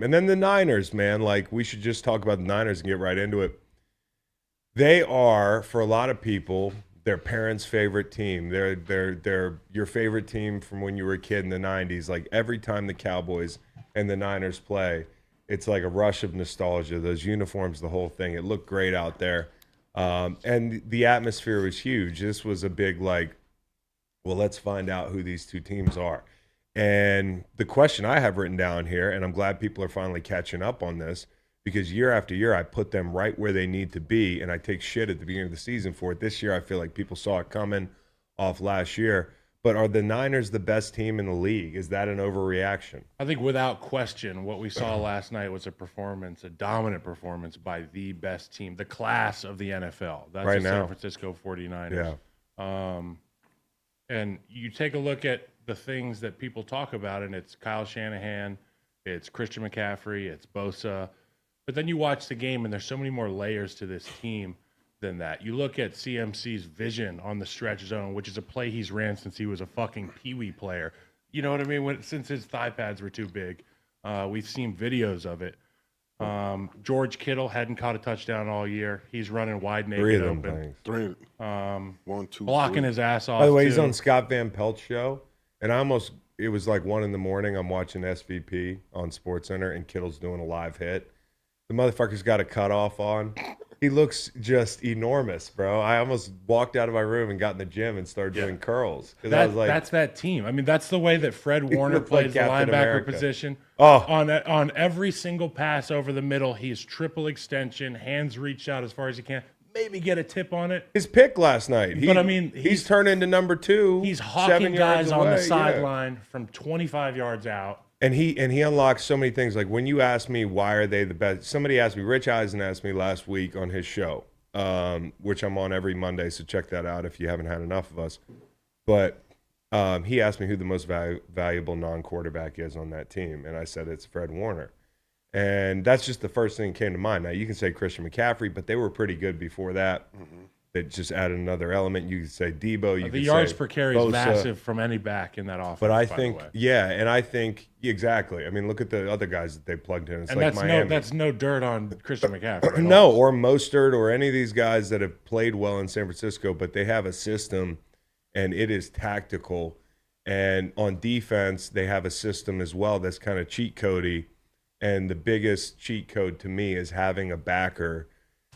And then the Niners, man, like we should just talk about the Niners and get right into it. They are, for a lot of people, their parents' favorite team. They're your favorite team from when you were a kid in the 90s. Like every time the Cowboys and the Niners play, it's like a rush of nostalgia. Those uniforms, the whole thing. It looked great out there. And the atmosphere was huge. This was a big, like, well, let's find out who these two teams are. And the question I have written down here, and I'm glad people are finally catching up on this, because year after year I put them right where they need to be, and I take shit at the beginning of the season for it. This year I feel like people saw it coming off last year. But are the Niners the best team in the league? Is that an overreaction? I think without question, what we saw last night was a dominant performance by the best team, the class of the NFL. That's right the now. San Francisco 49ers. Yeah. And you take a look at the things that people talk about, and it's Kyle Shanahan, it's Christian McCaffrey, it's Bosa. But then you watch the game, and there's so many more layers to this team than that. You look at CMC's vision on the stretch zone, which is a play he's ran since he was a fucking peewee player. You know what I mean? Since his thigh pads were too big. We've seen videos of it. George Kittle hadn't caught a touchdown all year. He's running wide naked Three of them open. things. Three. One, two, Blocking three. his ass off. By the way, he's too. on Scott Van Pelt's show, and it was like 1 a.m. I'm watching SVP on SportsCenter, and Kittle's doing a live hit. The motherfucker's got a cutoff on. He looks just enormous, bro. I almost walked out of my room and got in the gym and started doing curls. I was like, That's that team. I mean, that's the way that Fred Warner looked like plays the Captain linebacker America. position. Oh. On every single pass over the middle, he's triple extension, hands reached out as far as he can. Maybe get a tip on it. his pick last night. But, I mean, he's turned into number 2. He's 7 hawking yards guys on the away, yeah. sideline from 25 yards out. And he unlocks so many things. Like when you ask me why are they the best, somebody asked me, Rich Eisen asked me last week on his show, which I'm on every Monday, so check that out if you haven't had enough of us. But he asked me who the most valuable non-quarterback is on that team, and I said it's Fred Warner. And that's just the first thing that came to mind. Now, you can say Christian McCaffrey, but they were pretty good before that. Mm-hmm. They just added another element. You could say Debo. The yards say per carry Bosa. is massive from any back in that offense. But I by think, the way. yeah, and I think exactly. I mean, look at the other guys that they plugged in. It's And like Miami. that's no dirt on Christian McCaffrey. at No, all. or Mostert or any of these guys that have played well in San Francisco, but they have a system, and it is tactical. And on defense, they have a system as well that's kind of cheat codey. And the biggest cheat code to me is having a backer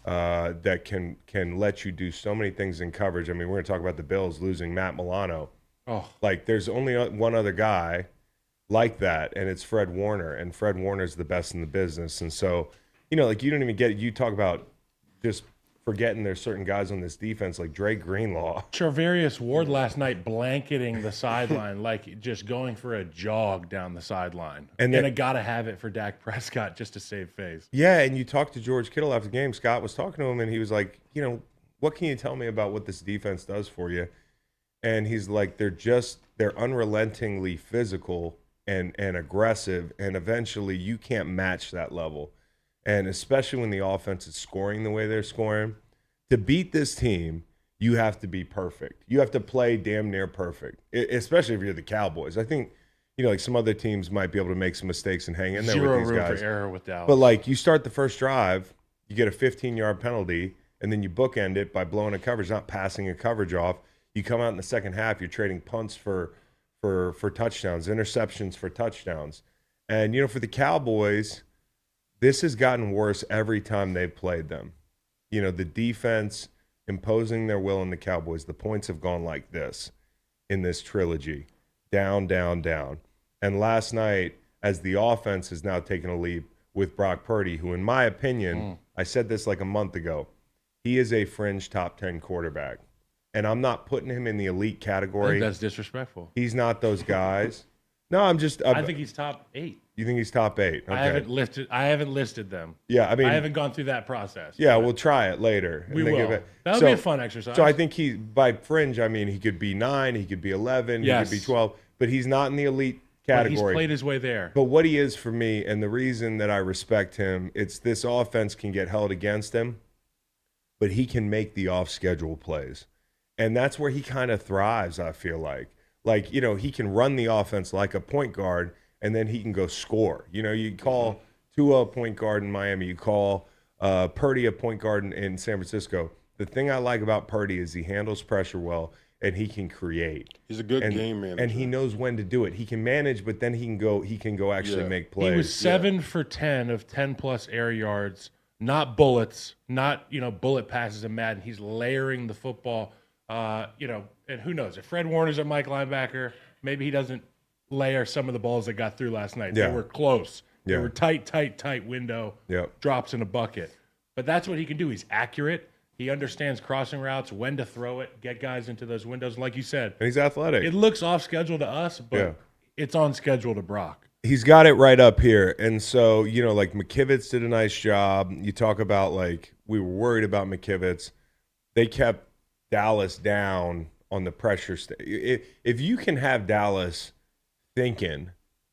that can let you do so many things in coverage. I mean, we're going to talk about the Bills losing Matt Milano. Oh, Like, there's only one other guy like that, and it's Fred Warner. And Fred Warner's the best in the business. And so, you know, like, you don't even get it. You talk about just forgetting there's certain guys on this defense like Drake Greenlaw. Charvarius Ward last night blanketing the sideline, like just going for a jog down the sideline. And I got to have it for Dak Prescott just to save face. Yeah, and you talked to George Kittle after the game. Scott was talking to him, and he was like, you know, what can you tell me about what this defense does for you? And he's like, they're unrelentingly physical and aggressive, and eventually you can't match that level. And especially when the offense is scoring the way they're scoring, to beat this team, you have to be perfect. You have to play damn near perfect, especially if you're the Cowboys. I think, you know, like some other teams might be able to make some mistakes and hang in there Zero with these room guys. for error with Dallas. But, like, you start the first drive, you get a 15-yard penalty, and then you bookend it by blowing a coverage, not passing a coverage off. You come out in the second half, you're trading punts for touchdowns, interceptions for touchdowns. And, you know, for the Cowboys, this has gotten worse every time they've played them. You know, the defense imposing their will on the Cowboys, the points have gone like this in this trilogy. Down, down, down. And last night, as the offense has now taken a leap with Brock Purdy, who, in my opinion, I said this like a month ago, he is a fringe top 10 quarterback. And I'm not putting him in the elite I category. think that's disrespectful. He's not those guys. No, I'm just. I think he's top 8. You think he's top 8? Okay. I haven't listed them. Yeah, I mean, I haven't gone through that process. yeah, but we'll try it later. we and then will. give it- That'll so, be a fun exercise. So I think by fringe, I mean he could be 9, he could be 11, he Yes. could be 12, but he's not in the elite But category. he's played his way there. But what he is for me, and the reason that I respect him, it's this offense can get held against him, but he can make the off-schedule plays. And that's where he kind of thrives, I feel like. Like, you know, he can run the offense like a point guard, and then he can go score. You know, you call Tua a point guard in Miami. You call Purdy a point guard in San Francisco. The thing I like about Purdy is he handles pressure well and he can create. He's a good game manager. And he knows when to do it. He can manage, but then he can go actually make plays. He was 7 for 10 of 10+ air yards, not bullets, not bullet passes in Madden. He's layering the football. And who knows if Fred Warner's a Mike linebacker, maybe he doesn't layer some of the balls that got through last night. Yeah. They were close. Yeah. They were tight window. Yep. Drops in a bucket. But that's what he can do. He's accurate. He understands crossing routes, when to throw it, get guys into those windows. And like you said, And he's athletic. it looks off schedule to us, but it's on schedule to Brock. He's got it right up here. And so, like McKivitz did a nice job. You talk about we were worried about McKivitz. They kept Dallas down on the pressure. If you can have Dallas thinking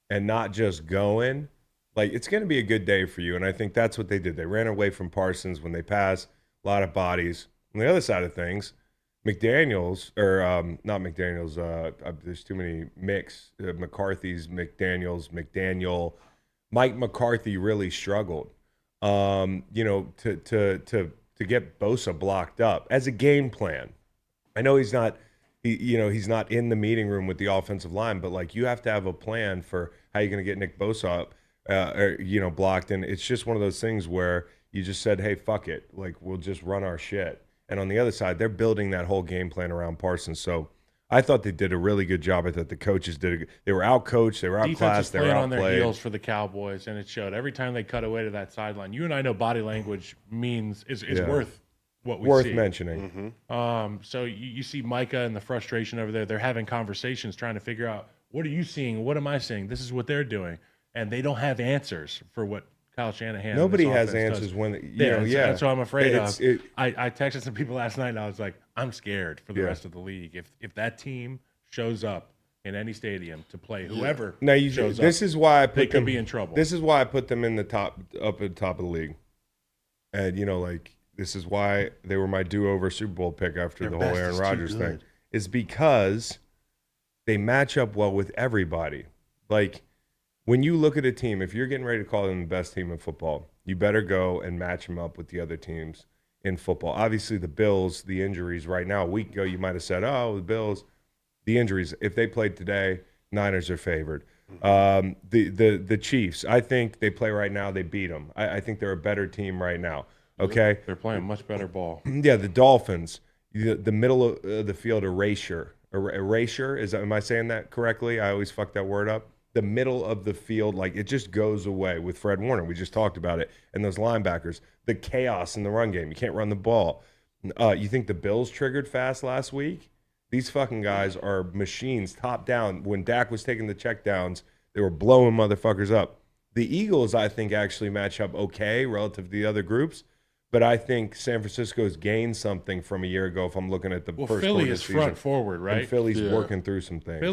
and not just going, it's going to be a good day for you. And I think that's what they did. They ran away from Parsons when they passed. A lot of bodies. On the other side of things, McDaniels, or not McDaniels, there's too many McCarthy's, McDaniel. Mike McCarthy really struggled, to get Bosa blocked up as a game plan. I know he's not, he's not in the meeting room with the offensive line, but you have to have a plan for how you're going to get Nick Bosa up, blocked. And it's just one of those things where you just said, hey, fuck it. We'll just run our shit. And on the other side, they're building that whole game plan around Parsons. So I thought they did a really good job. I thought the coaches did. They were out-coached. They were outclassed. They were on outplayed. their heels for the Cowboys, and it showed. Every time they cut away to that sideline, you and I know body language is worth what we see. Worth mentioning. So you see Micah and the frustration over there. They're having conversations trying to figure out, what are you seeing? What am I seeing? This is what they're doing. And they don't have answers for what Kyle Shanahan. Nobody has answers when That's what I'm afraid of. I texted some people last night, and I was like, I'm scared for the rest of the league. If that team shows up in any stadium to play whoever shows up, this is why I put they them, could be in trouble. This is why I put them in the top at the top of the league, and this is why they were my do-over Super Bowl pick after the whole Aaron Rodgers thing. Is because they match up well with everybody. When you look at a team, if you're getting ready to call them the best team in football, you better go and match them up with the other teams in football. Obviously, the Bills, the injuries right now, a week ago, you might have said, oh, the Bills, the injuries. If they played today, Niners are favored. The Chiefs, I think they play right now, they beat them. I think they're a better team right now. Okay? They're playing much better ball. Yeah, the Dolphins, the middle of the field erasure. Erasure, am I saying that correctly? I always fuck that word up. The middle of the field, it just goes away with Fred Warner. We just talked about it. And those linebackers, the chaos in the run game. You can't run the ball. You think the Bills triggered fast last week? These fucking guys are machines, top down. When Dak was taking the checkdowns, they were blowing motherfuckers up. The Eagles, I think, actually match up okay relative to the other groups. But I think San Francisco's gained something from a year ago if I'm looking at the first quarter of the season. Philly is front forward, right? And Philly's working through some things.